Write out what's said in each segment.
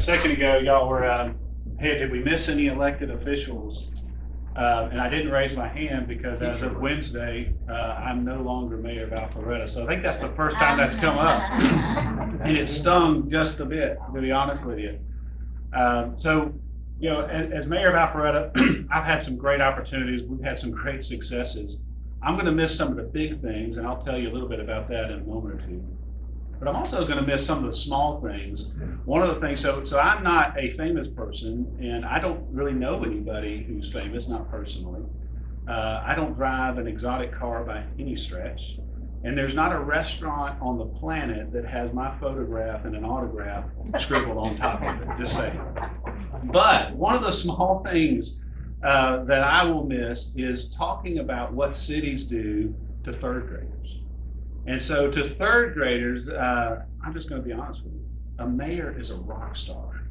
second ago, y'all were, hey, did we miss any elected officials? And I didn't raise my hand because as of Wednesday, I'm no longer mayor of Alpharetta. So I think that's the first time that's come up. And it stung just a bit, to be honest with you. So, you know, as mayor of Alpharetta, I've had some great opportunities. We've had some great successes. I'm going to miss some of the big things, and I'll tell you a little bit about that in a moment or two. But I'm also going to miss some of the small things. One of the things, so I'm not a famous person, and I don't really know anybody who's famous, not personally. I don't drive an exotic car by any stretch. And there's not a restaurant on the planet that has my photograph and an autograph scribbled on top of it, just saying. But one of the small things that I will miss is talking about what cities do to third graders. And so to third graders, I'm just going to be honest with you, a mayor is a rock star.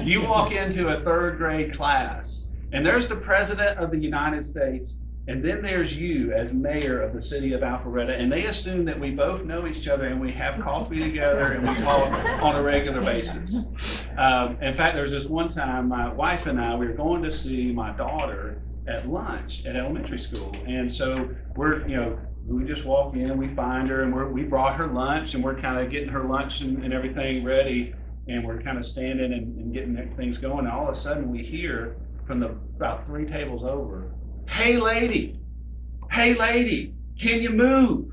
You walk into a third grade class, and there's the President of the United States, and then there's you as mayor of the city of Alpharetta, and they assume that we both know each other and we have coffee together and we talk on a regular basis. In fact, there was this one time, my wife and I, we were going to see my daughter at lunch at elementary school. And so we're, you know, we just walk in, we find her, and we brought her lunch, and we're kind of getting her lunch and everything ready, and we're kind of standing and getting things going. And all of a sudden we hear from about 3 tables over, hey lady, can you move?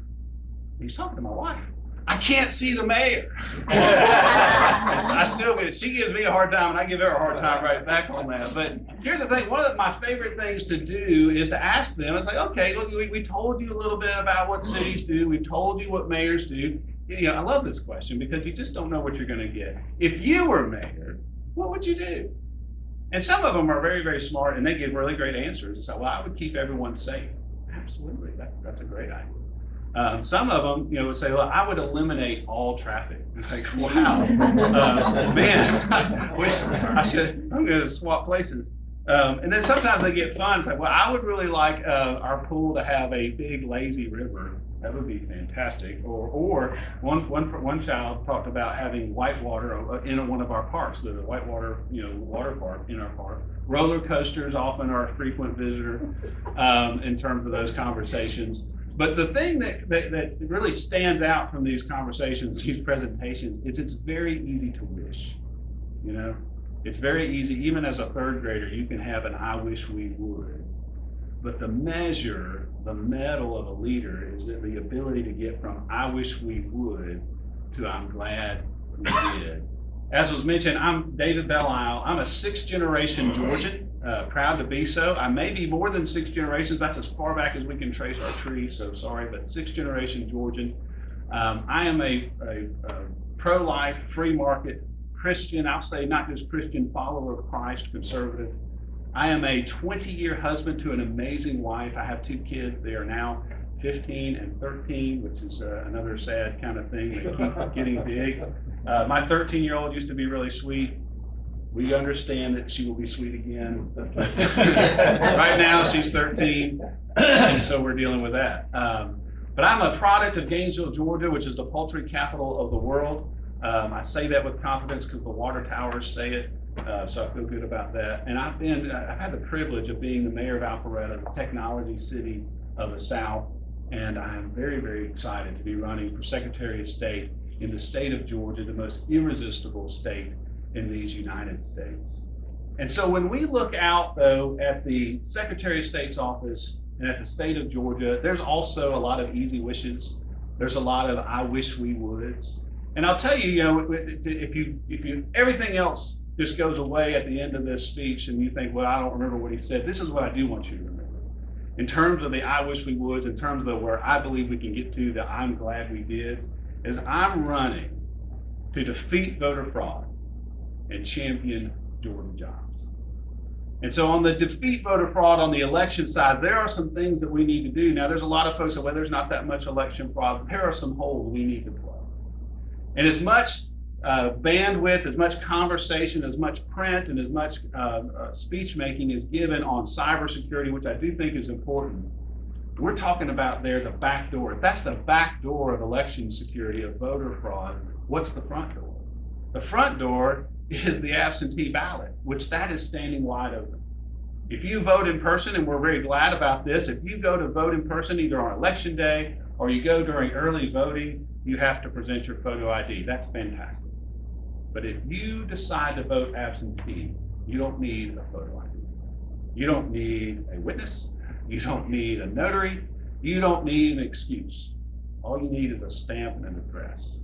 He's talking to my wife. I can't see the mayor. I still get it. She gives me a hard time, and I give her a hard time right back on that. But here's the thing, one of my favorite things to do is to ask them, it's like, okay, look, we told you a little bit about what cities do. We've told you what mayors do. You know, I love this question because you just don't know what you're going to get. If you were mayor, what would you do? And some of them are very, very smart, and they give really great answers. It's like, well, I would keep everyone safe. Absolutely, that's a great idea. Some of them, you know, would say, well, I would eliminate all traffic. It's like, wow, man, I'm going to swap places. And then sometimes they get fun. It's like, well, I would really like our pool to have a big lazy river. That would be fantastic. Or one child talked about having whitewater in one of our parks, the whitewater, you know, water park in our park. Roller coasters often are a frequent visitor in terms of those conversations. But the thing that really stands out from these conversations, these presentations, is it's very easy to wish. You know, it's very easy. Even as a third grader, you can have an "I wish we would." But the medal of a leader is the ability to get from "I wish we would" to "I'm glad we did." As was mentioned, I'm David Belle. I'm a 6th generation Georgian. Proud to be so. I may be more than 6 generations. That's as far back as we can trace our tree, so sorry, but 6th generation Georgian. I am a pro-life, free market Christian. I'll say not just Christian, follower of Christ, conservative. I am a 20-year husband to an amazing wife. I have 2 kids. They are now 15 and 13, which is another sad kind of thing. They keep getting big. My 13-year-old used to be really sweet. We understand that she will be sweet again. Right now, she's 13, and so we're dealing with that. But I'm a product of Gainesville, Georgia, which is the poultry capital of the world. I say that with confidence because the water towers say it, so I feel good about that. And I've had the privilege of being the mayor of Alpharetta, the technology city of the South, and I am very, very excited to be running for Secretary of State in the state of Georgia, the most irresistible state in these United States. And so when we look out, though, at the Secretary of State's office and at the state of Georgia, there's also a lot of easy wishes. There's a lot of "I wish we woulds." And I'll tell you, you know, if you everything else just goes away at the end of this speech and you think, well, I don't remember what he said, this is what I do want you to remember. In terms of the "I wish we woulds," in terms of where I believe we can get to the "I'm glad we did," is I'm running to defeat voter fraud and champion Georgia jobs. And so on the defeat voter fraud on the election sides, there are some things that we need to do. Now, there's a lot of folks that, well, there's not that much election fraud, but there are some holes we need to plug. And as much bandwidth, as much conversation, as much print, and as much speech making is given on cybersecurity, which I do think is important, we're talking about there the back door. If that's the back door of election security, of voter fraud, what's the front door? The front door is the absentee ballot, which that is standing wide open. If you vote in person, and we're very glad about this, if you go to vote in person either on election day or you go during early voting, you have to present your photo ID. That's fantastic. But if you decide to vote absentee, you don't need a photo ID. You don't need a witness. You don't need a notary. You don't need an excuse. All you need is a stamp and an address.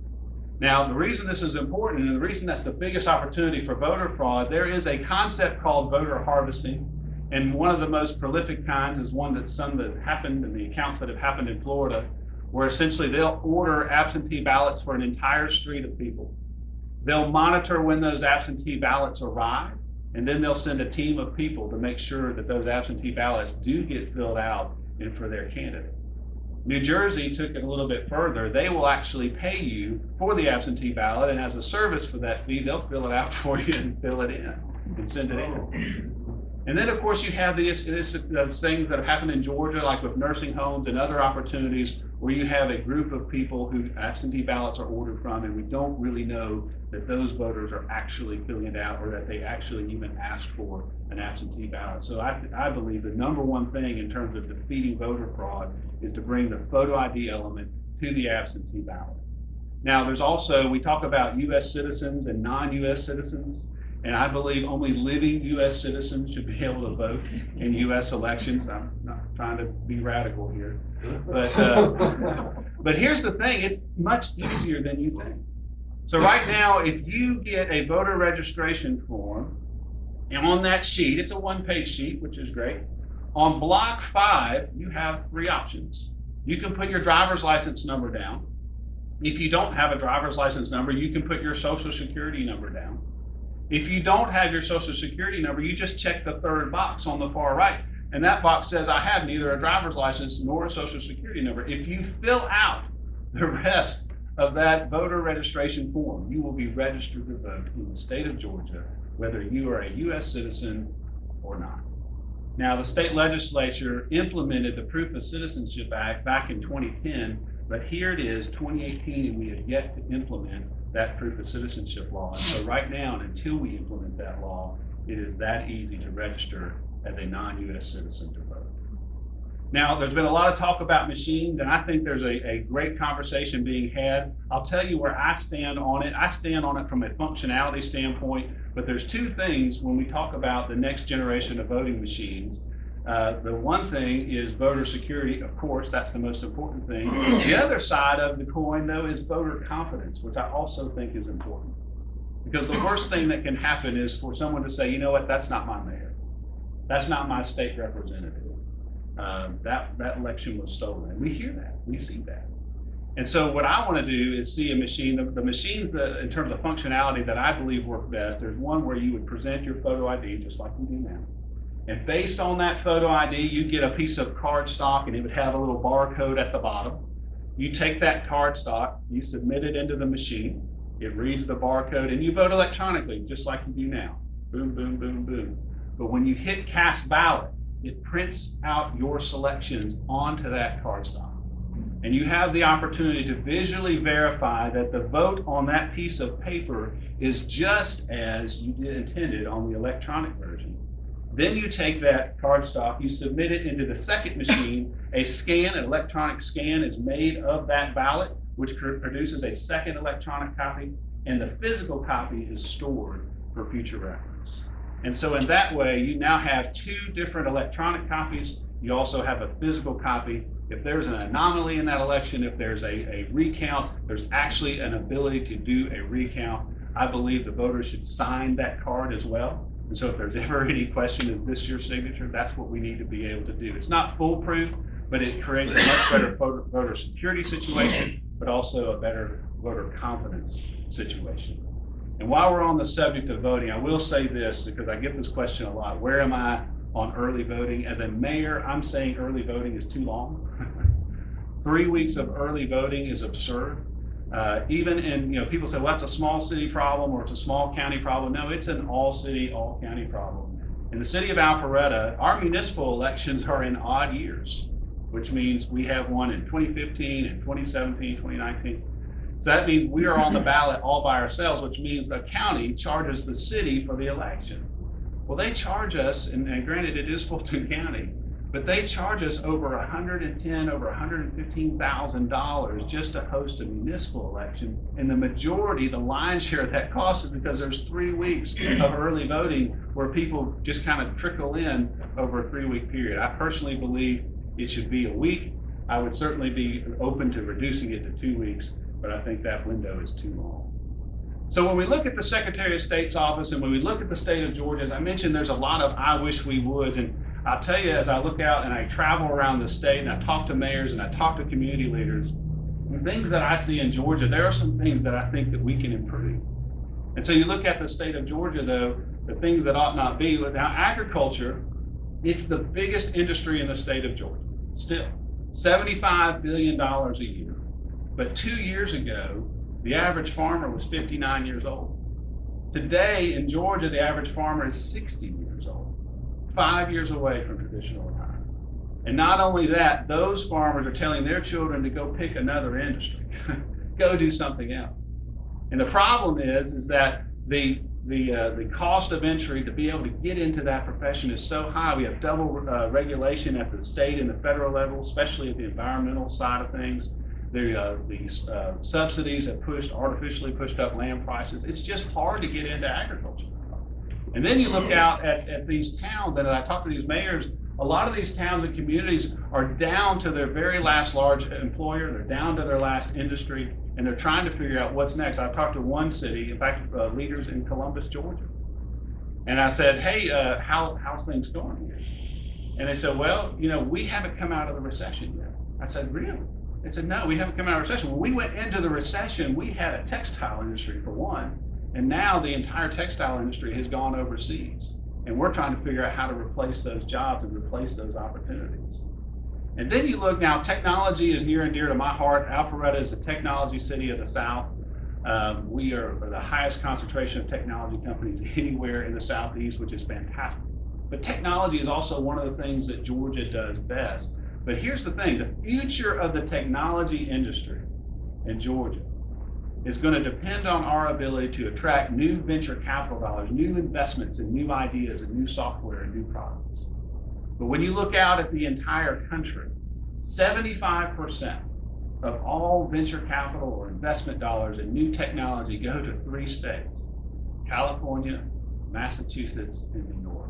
Now, the reason this is important, and the reason that's the biggest opportunity for voter fraud, there is a concept called voter harvesting. And one of the most prolific kinds is one that happened in the accounts that have happened in Florida, where essentially they'll order absentee ballots for an entire street of people. They'll monitor when those absentee ballots arrive, and then they'll send a team of people to make sure that those absentee ballots do get filled out and for their candidate. New Jersey took it a little bit further. They will actually pay you for the absentee ballot, and as a service for that fee, they'll fill it out for you and fill it in and send it in. And then, of course, you have these things that have happened in Georgia, like with nursing homes and other opportunities where you have a group of people who absentee ballots are ordered from, and we don't really know that those voters are actually filling it out or that they actually even asked for an absentee ballot. So I believe the number one thing in terms of defeating voter fraud is to bring the photo ID element to the absentee ballot. Now, there's also, we talk about U.S. citizens and non-U.S. citizens. And I believe only living U.S. citizens should be able to vote in U.S. elections. I'm not trying to be radical here. But here's the thing, it's much easier than you think. So right now, if you get a voter registration form, and on that sheet, it's a one-page sheet, which is great. On block 5, you have 3 options. You can put your driver's license number down. If you don't have a driver's license number, you can put your social security number down. If you don't have your social security number, you just check the 3rd box on the far right. And that box says, I have neither a driver's license nor a social security number. If you fill out the rest of that voter registration form, you will be registered to vote in the state of Georgia, whether you are a U.S. citizen or not. Now, the state legislature implemented the Proof of Citizenship Act back in 2010, but here it is, 2018, and we have yet to implement that proof of citizenship law. And so right now, and until we implement that law, it is that easy to register as a non-U.S. citizen to vote. Now, there's been a lot of talk about machines, and I think there's a great conversation being had. I'll tell you where I stand on it. I stand on it from a functionality standpoint, but there's 2 things when we talk about the next generation of voting machines. The one thing is voter security, of course, that's the most important thing. The other side of the coin, though, is voter confidence, which I also think is important. Because the worst thing that can happen is for someone to say, you know what, that's not my mayor. That's not my state representative. That election was stolen. And we hear that, we see that. And so what I want to do is see a machine, the machines that, in terms of functionality that I believe work best, there's one where you would present your photo ID just like we do now. And based on that photo ID, you get a piece of cardstock and it would have a little barcode at the bottom. You take that cardstock, you submit it into the machine, it reads the barcode, and you vote electronically, just like you do now. Boom, boom, boom, boom. But when you hit cast ballot, it prints out your selections onto that cardstock. And you have the opportunity to visually verify that the vote on that piece of paper is just as you intended on the electronic version. Then you take that cardstock, you submit it into the second machine, an electronic scan is made of that ballot, which produces a second electronic copy, and the physical copy is stored for future reference. And so in that way, you now have 2 different electronic copies. You also have a physical copy. If there's an anomaly in that election, if there's a recount, there's actually an ability to do a recount. I believe the voters should sign that card as well. And so if there's ever any question, is this your signature? That's what we need to be able to do. It's not foolproof, but it creates a much better voter security situation, but also a better voter confidence situation. And while we're on the subject of voting, I will say this, because I get this question a lot. Where am I on early voting? As a mayor, I'm saying early voting is too long. 3 weeks of early voting is absurd. Even in, people say, well, that's a small city problem or it's a small county problem. No, it's an all city, all county problem. In the city of Alpharetta, our municipal elections are in odd years, which means we have one in 2015 and 2017, 2019. So that means we are on the ballot all by ourselves, which means the county charges the city for the election. Well, they charge us, and granted it is Fulton County, but they charge us over $115,000 just to host a municipal election. And the majority, the lion's share of that cost is because there's 3 weeks of early voting where people just kind of trickle in over a 3-week period. I personally believe it should be a week. I would certainly be open to reducing it to 2 weeks, but I think that window is too long. So when we look at the Secretary of State's office and when we look at the state of Georgia, as I mentioned, there's a lot of I wish we would. And I'll tell you, as I look out and I travel around the state and I talk to mayors and I talk to community leaders, the things that I see in Georgia, there are some things that I think that we can improve. And so you look at the state of Georgia, though, the things that ought not be. Now, agriculture, it's the biggest industry in the state of Georgia, still. $75 billion a year. But 2 years ago, the average farmer was 59 years old. Today in Georgia, the average farmer is 60 years old, 5 years away from traditional retirement. And not only that, those farmers are telling their children to go pick another industry, go do something else. And the problem is that the cost of entry to be able to get into that profession is so high. We have double regulation at the state and the federal level, especially at the environmental side of things. These subsidies have artificially pushed up land prices. It's just hard to get into agriculture. And then you look out at these towns, and I talk to these mayors, a lot of these towns and communities are down to their very last large employer, they're down to their last industry, and they're trying to figure out what's next. I talked to one city, in fact, leaders in Columbus, Georgia. And I said, hey, how's things going here? And they said, well, we haven't come out of the recession yet. I said, really? They said, no, we haven't come out of the recession. When we went into the recession, we had a textile industry for one, and now the entire textile industry has gone overseas. And we're trying to figure out how to replace those jobs and replace those opportunities. And then you look now, technology is near and dear to my heart. Alpharetta is a technology city of the South. We are the highest concentration of technology companies anywhere in the Southeast, which is fantastic. But technology is also one of the things that Georgia does best. But here's the thing, the future of the technology industry in Georgia is going to depend on our ability to attract new venture capital dollars, new investments in new ideas and new software and new products. But when you look out at the entire country, 75% of all venture capital or investment dollars in new technology go to 3 states, California, Massachusetts, and New York.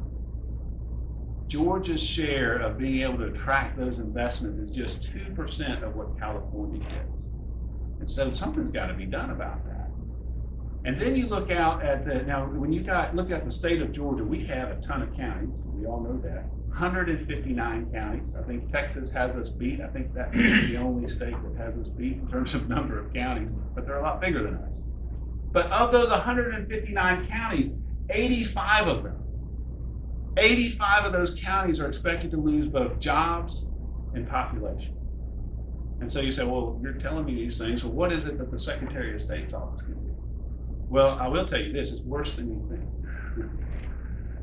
Georgia's share of being able to attract those investments is just 2% of what California gets. And so something's got to be done about that. And then you look out at when you look at the state of Georgia, we have a ton of counties. We all know that. 159 counties. I think Texas has us beat. I think that is the only state that has us beat in terms of number of counties, but they're a lot bigger than us. But of those 159 counties, 85 of those counties are expected to lose both jobs and population. And so you say, well, you're telling me these things, so what is it that the Secretary of State's office can do? Well, I will tell you this, it's worse than you think.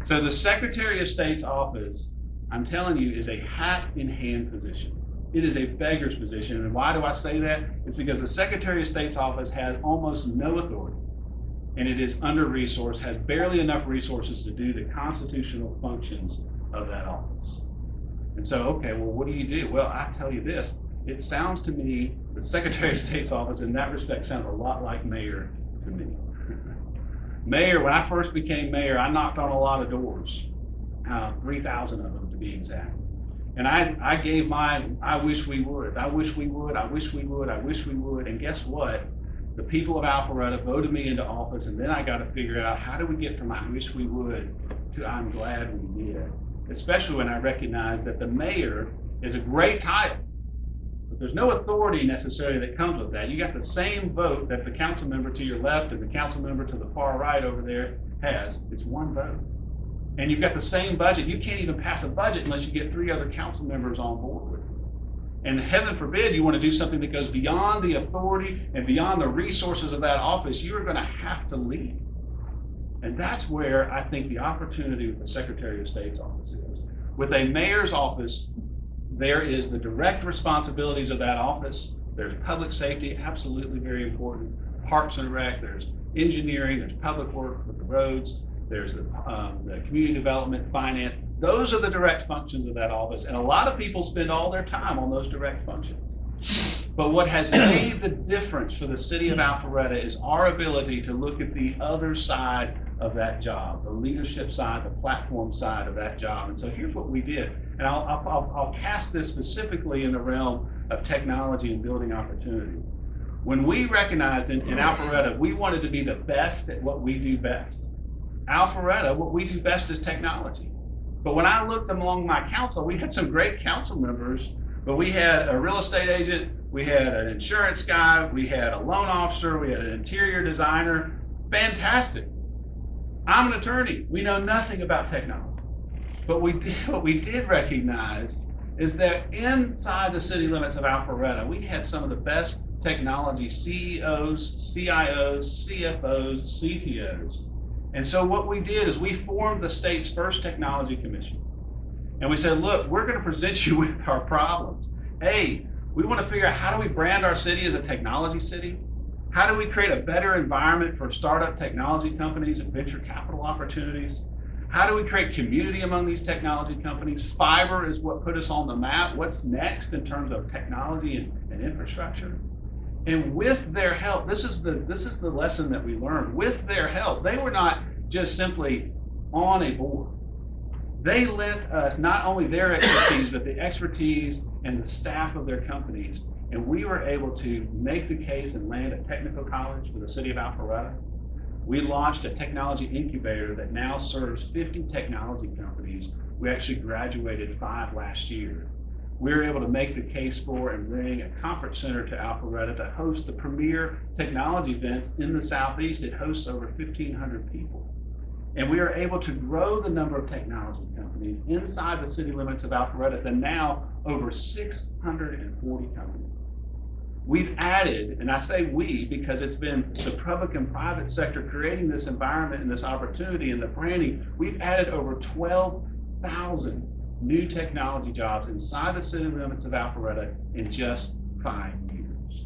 So the Secretary of State's office, I'm telling you, is a hat-in-hand position. It is a beggar's position. And why do I say that? It's because the Secretary of State's office has almost no authority, and it is under-resourced, has barely enough resources to do the constitutional functions of that office. And so, okay, well, what do you do? Well, I tell you this, it sounds to me, the Secretary of State's office in that respect sounds a lot like mayor to me. Mayor, when I first became mayor, I knocked on a lot of doors, 3,000 of them to be exact. And I gave my, I wish we would, I wish we would, I wish we would, I wish we would. And guess what? The people of Alpharetta voted me into office, and then I got to figure out how do we get from I wish we would to I'm glad we did. Especially when I recognize that the mayor is a great title, but there's no authority necessarily that comes with that. You got the same vote that the council member to your left and the council member to the far right over there has. It's one vote. And you've got the same budget. You can't even pass a budget unless you get 3 other council members on board with it. And heaven forbid you want to do something that goes beyond the authority and beyond the resources of that office, you're going to have to lead. And that's where I think the opportunity with the Secretary of State's office is. With a mayor's office, there is the direct responsibilities of that office, There's public safety, absolutely very important. Parks and rec, there's engineering, there's public work with the roads, there's the community development, finance. Those are the direct functions of that office. And a lot of people spend all their time on those direct functions. But what has made the difference for the city of Alpharetta is our ability to look at the other side of that job, the leadership side, the platform side of that job. And so here's what we did. And I'll cast this specifically in the realm of technology and building opportunity. When we recognized in Alpharetta, we wanted to be the best at what we do best. Alpharetta, what we do best is technology. But when I looked among my council, we had some great council members, but we had a real estate agent, we had an insurance guy, we had a loan officer, we had an interior designer. Fantastic. I'm an attorney. We know nothing about technology. But what we did recognize is that inside the city limits of Alpharetta, we had some of the best technology CEOs, CIOs, CFOs, CTOs. And so what we did is we formed the state's first technology commission. And we said, look, we're going to present you with our problems. A, we want to figure out how do we brand our city as a technology city? How do we create a better environment for startup technology companies and venture capital opportunities? How do we create community among these technology companies? Fiber is what put us on the map. What's next in terms of technology and infrastructure? And with their help, this is the lesson that we learned. With their help, they were not just simply on a board. They lent us not only their expertise, but the expertise and the staff of their companies. And we were able to make the case and land a technical college for the city of Alpharetta. We launched a technology incubator that now serves 50 technology companies. We actually graduated 5 last year. We were able to make the case for and bring a conference center to Alpharetta to host the premier technology events in the Southeast. It hosts over 1,500 people. And we are able to grow the number of technology companies inside the city limits of Alpharetta to now over 640 companies. We've added, and I say we because it's been the public and private sector creating this environment and this opportunity and the branding, we've added over 12,000 new technology jobs inside the city limits of Alpharetta in just 5 years.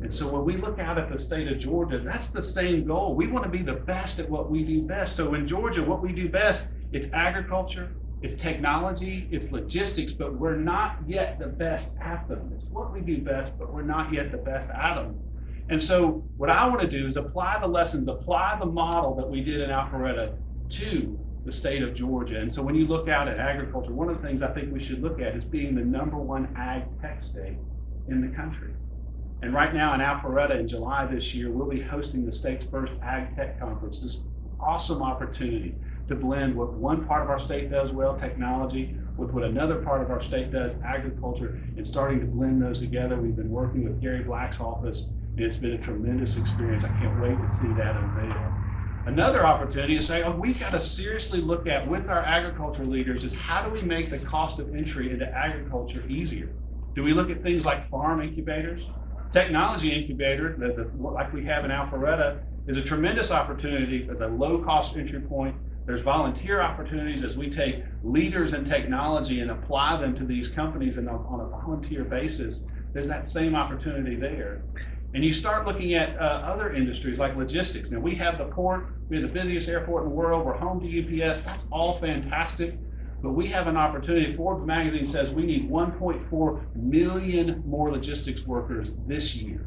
And so when we look out at the state of Georgia, that's the same goal. We want to be the best at what we do best. So in Georgia, what we do best, it's agriculture, it's technology, it's logistics, but we're not yet the best at them. It's what we do best, but we're not yet the best at them. And so what I want to do is apply the lessons, apply the model that we did in Alpharetta to the state of Georgia. And so when you look out at agriculture, one of the things I think we should look at is being the #1 ag tech state in the country. And right now in Alpharetta in July this year, we'll be hosting the state's first ag tech conference, this awesome opportunity to blend what one part of our state does well, technology, with what another part of our state does, agriculture, and starting to blend those together. We've been working with Gary Black's office, and it's been a tremendous experience. I can't wait to see that unveiled. Another opportunity is saying, we've got to seriously look at, with our agriculture leaders, is how do we make the cost of entry into agriculture easier? Do we look at things like farm incubators? Technology incubator, like we have in Alpharetta, is a tremendous opportunity as a low-cost entry point. There's volunteer opportunities as we take leaders in technology and apply them to these companies and on a volunteer basis. There's that same opportunity there. And you start looking at other industries like logistics. Now we have the port, we have the busiest airport in the world, we're home to UPS, that's all fantastic. But we have an opportunity. Forbes magazine says we need 1.4 million more logistics workers this year.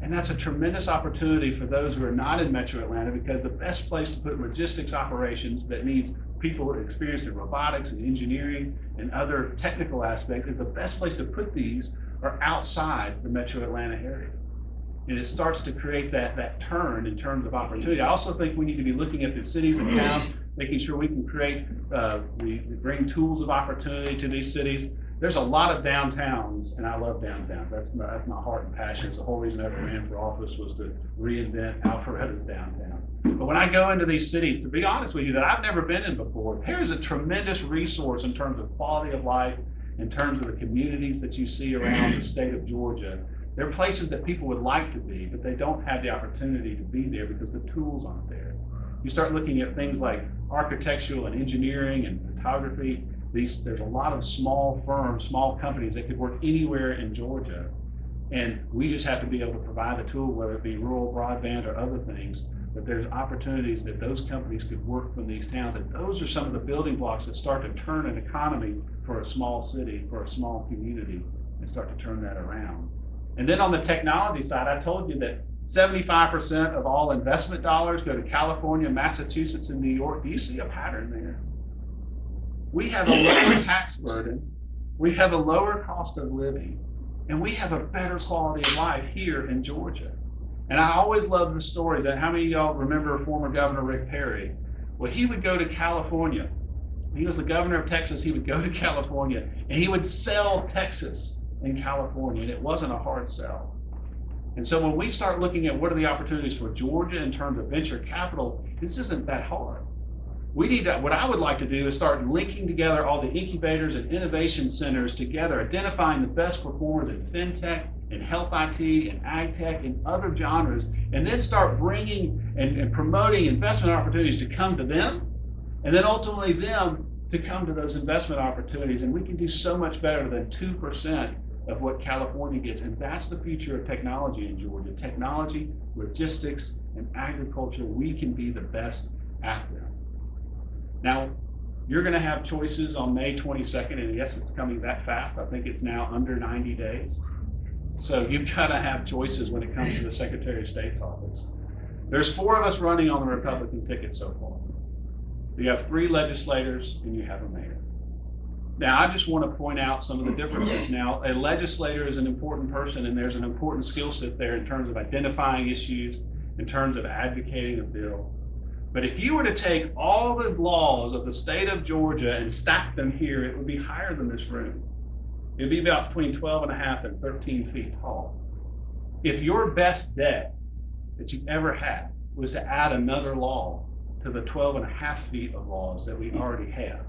And that's a tremendous opportunity for those who are not in Metro Atlanta, because the best place to put logistics operations that needs people experienced in robotics and engineering and other technical aspects, is the best place to put these are outside the Metro Atlanta area. And it starts to create that turn in terms of opportunity. I also think we need to be looking at the cities and towns, making sure we can create, we bring tools of opportunity to these cities. There's a lot of downtowns, and I love downtowns. That's my heart and passion. It's the whole reason I ever ran for office, was to reinvent Alpharetta's downtown. But when I go into these cities, to be honest with you, that I've never been in before, there is a tremendous resource in terms of quality of life, in terms of the communities that you see around the state of Georgia. There are places that people would like to be, but they don't have the opportunity to be there because the tools aren't there. You start looking at things like architectural and engineering and photography, There's a lot of small firms, small companies that could work anywhere in Georgia. And we just have to be able to provide the tool, whether it be rural broadband or other things, that there's opportunities that those companies could work from these towns. And those are some of the building blocks that start to turn an economy for a small city, for a small community, and start to turn that around. And then on the technology side, I told you that 75% of all investment dollars go to California, Massachusetts, and New York. Do you see a pattern there? We have a lower tax burden, we have a lower cost of living, and we have a better quality of life here in Georgia. And I always love the stories. That how many of y'all remember former Governor Rick Perry? Well, he would go to California. He was the governor of Texas. He would go to California and he would sell Texas in California, and it wasn't a hard sell. And so when we start looking at what are the opportunities for Georgia in terms of venture capital, this isn't that hard. We need to, what I would like to do is start linking together all the incubators and innovation centers together, identifying the best performers in fintech, in health IT, in ag tech, and other genres, and then start bringing and promoting investment opportunities to come to them, and then ultimately them to come to those investment opportunities. And we can do so much better than 2% of what California gets. And that's the future of technology in Georgia. Technology, logistics, and agriculture, we can be the best at them. Now, you're going to have choices on May 22nd, and yes, it's coming that fast. I think it's now under 90 days. So you've got to have choices when it comes to the Secretary of State's office. There's 4 of us running on the Republican ticket so far. You have 3 legislators and you have a mayor. Now, I just want to point out some of the differences. Now, a legislator is an important person, and there's an important skill set there in terms of identifying issues, in terms of advocating a bill. But if you were to take all the laws of the state of Georgia and stack them here, it would be higher than this room. It'd be about between 12.5 and 13 feet tall. If your best bet that you ever had was to add another law to the 12.5 feet of laws that we already have,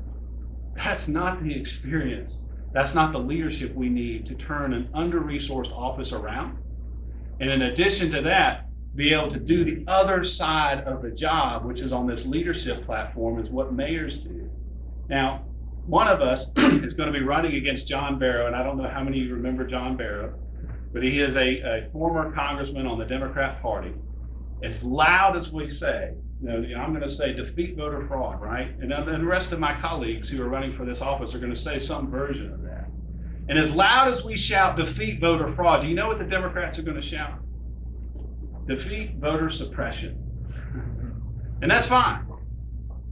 that's not the experience. That's not the leadership we need to turn an under-resourced office around. And in addition to that, be able to do the other side of the job, which is on this leadership platform, is what mayors do. Now, one of us is going to be running against John Barrow, and I don't know how many of you remember John Barrow, but he is a former congressman on the Democrat Party. As loud as we say, I'm going to say defeat voter fraud, right? And the rest of my colleagues who are running for this office are going to say some version of that. And as loud as we shout defeat voter fraud, do you know what the Democrats are going to shout? Defeat voter suppression. And that's fine.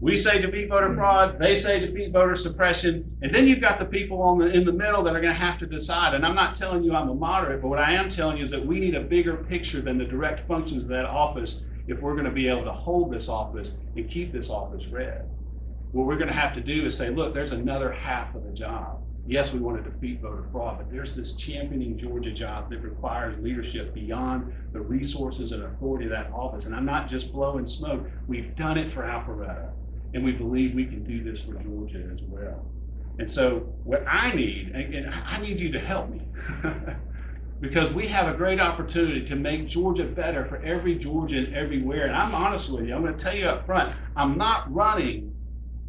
We say defeat voter fraud, they say defeat voter suppression, and then you've got the people in the middle that are going to have to decide. And I'm not telling you I'm a moderate, but what I am telling you is that we need a bigger picture than the direct functions of that office if we're going to be able to hold this office and keep this office red. What we're going to have to do is say, look, there's another half of the job. Yes, we want to defeat voter fraud, but there's this championing Georgia job that requires leadership beyond the resources and authority of that office. And I'm not just blowing smoke. We've done it for Alpharetta, and we believe we can do this for Georgia as well. And so what I need, and I need you to help me, because we have a great opportunity to make Georgia better for every Georgian everywhere. And I'm honest with you, I'm going to tell you up front, I'm not running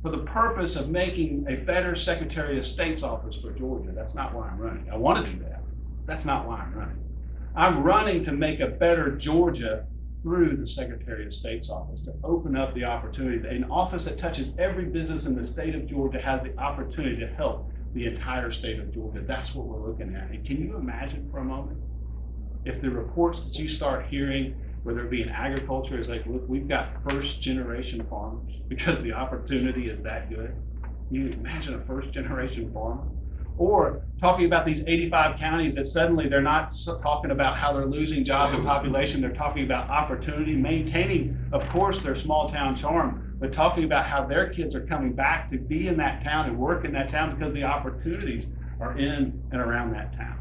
for the purpose of making a better Secretary of State's office for Georgia. That's not why I'm running. I want to do that. That's not why I'm running. I'm running to make a better Georgia through the Secretary of State's office, to open up the opportunity. An office that touches every business in the state of Georgia has the opportunity to help the entire state of Georgia. That's what we're looking at. And can you imagine for a moment if the reports that you start hearing, whether it be in agriculture, is like, look, we've got first generation farmers because the opportunity is that good. Can you imagine a first generation farmer? Or talking about these 85 counties that suddenly they're not talking about how they're losing jobs and population, they're talking about opportunity, maintaining, of course, their small town charm, but talking about how their kids are coming back to be in that town and work in that town because the opportunities are in and around that town.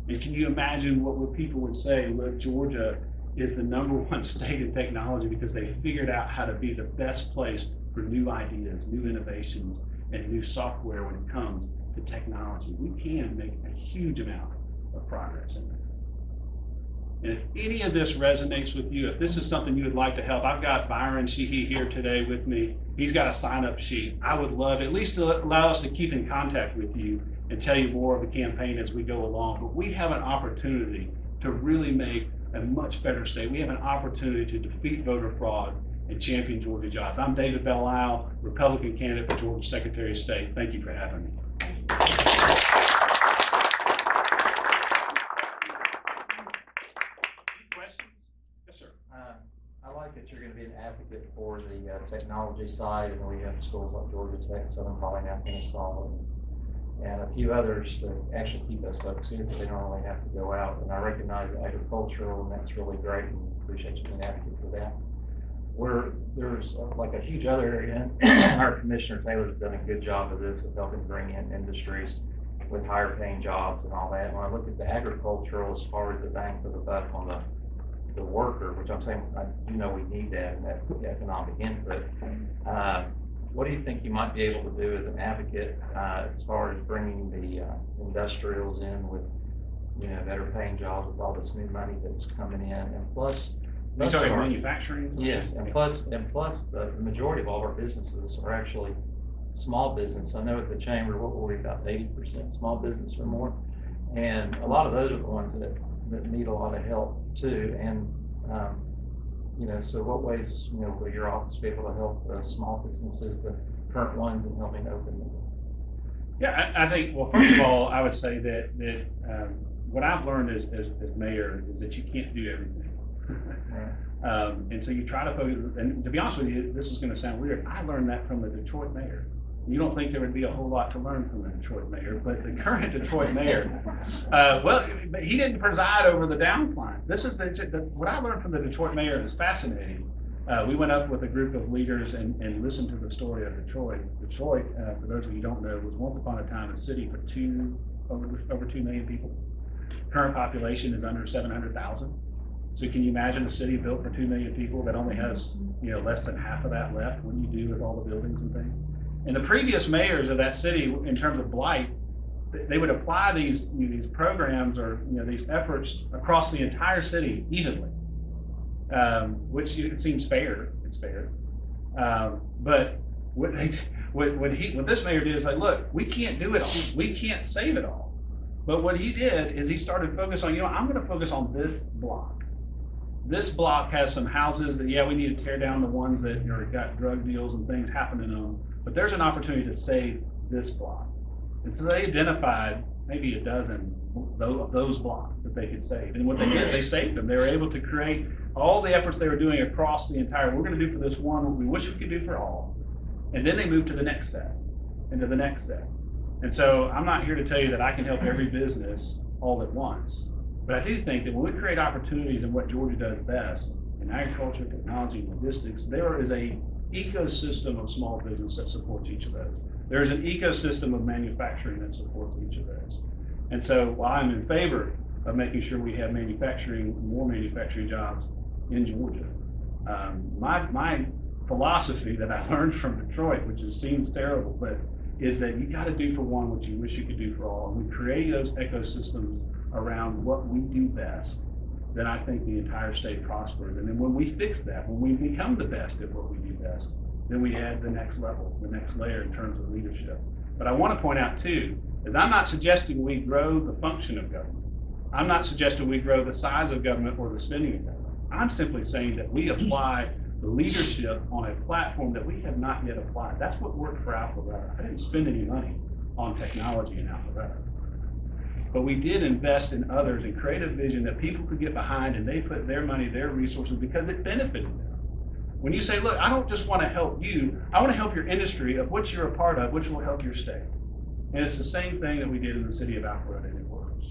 And can you imagine what people would say, look, Georgia is the #1 state in technology because they figured out how to be the best place for new ideas, new innovations, and new software when it comes to technology. We can make a huge amount of progress in that. And if any of this resonates with you, if this is something you would like to help, I've got Byron Sheehy here today with me. He's got a sign-up sheet. I would love at least to allow us to keep in contact with you and tell you more of the campaign as we go along. But we have an opportunity to really make a much better state. We have an opportunity to defeat voter fraud and champion Georgia jobs. I'm David Belle, Republican candidate for Georgia Secretary of State. Thank you for having me. I like that you're going to be an advocate for the technology side, and we have schools like Georgia Tech, Southern Polynesia, Kennesaw, and a few others to actually keep those folks here because they don't really have to go out. And I recognize agricultural, and that's really great, and appreciate you being an advocate for that. There's like a huge other area, and our Commissioner Taylor's done a good job of this, of helping bring in industries with higher paying jobs and all that. When I look at the agricultural, as far as the bang for the buck on the worker, which I'm saying, I do know we need that and that economic input. What do you think you might be able to do as an advocate as far as bringing the industrials in with, better paying jobs with all this new money that's coming in, and plus, You're talking about manufacturing? yes, and plus the majority of all our businesses are actually small business. I know at the chamber, what were we, about 80% small business or more, and a lot of those are the ones that need a lot of help too. And so what ways will your office be able to help the small businesses, the current ones, in helping open them? Yeah, I think, well, first of all, I would say that what I've learned as mayor is that you can't do everything. And so you try to focus, and to be honest with you, this is going to sound weird, I learned that from the Detroit mayor. You don't think there would be a whole lot to learn from the Detroit mayor, but the current Detroit mayor, well, he didn't preside over the downcline. This is what I learned from the Detroit mayor is fascinating. We went up with a group of leaders and listened to the story of Detroit. Detroit, for those of you who don't know, was once upon a time a city for over 2 million people. Current population is under 700,000. So can you imagine a city built for 2 million people that only has less than half of that left? What do you do with all the buildings and things? And the previous mayors of that city, in terms of blight, they would apply these programs or these efforts across the entire city evenly, which it seems fair. It's fair, but what this mayor did is like, look, we can't do it all. We can't save it all. But what he did is he started focusing on, I'm going to focus on this block. This block has some houses that, we need to tear down the ones that got drug deals and things happening on them. But there's an opportunity to save this block. And so they identified maybe a dozen those blocks that they could save. And what they did, they saved them. They were able to create all the efforts they were doing across the entire, we're going to do for this one what we wish we could do for all. And then they moved to the next set, and to the next set. And so I'm not here to tell you that I can help every business all at once. But I do think that when we create opportunities in what Georgia does best, in agriculture, technology, and logistics, there is a ecosystem of small business that supports each of those. There is an ecosystem of manufacturing that supports each of those. And so while I'm in favor of making sure we have more manufacturing jobs in Georgia, my philosophy that I learned from Detroit, which seems terrible, but is that you got to do for one what you wish you could do for all. And we create those ecosystems around what we do best, then I think the entire state prospers. And then when we fix that, when we become the best at what we do best, then we add the next level, the next layer in terms of leadership. But I want to point out too, is I'm not suggesting we grow the function of government. I'm not suggesting we grow the size of government or the spending of government. I'm simply saying that we apply the leadership on a platform that we have not yet applied. That's what worked for Alpharetta. I didn't spend any money on technology in Alpharetta. But we did invest in others and create a vision that people could get behind, and they put their money, their resources, because it benefited them. When you say, look, I don't just want to help you, I want to help your industry of which you're a part of, which will help your state. And it's the same thing that we did in the city of Alpharetta, and it works.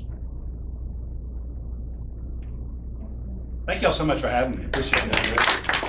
Thank y'all so much for having me. Appreciate that.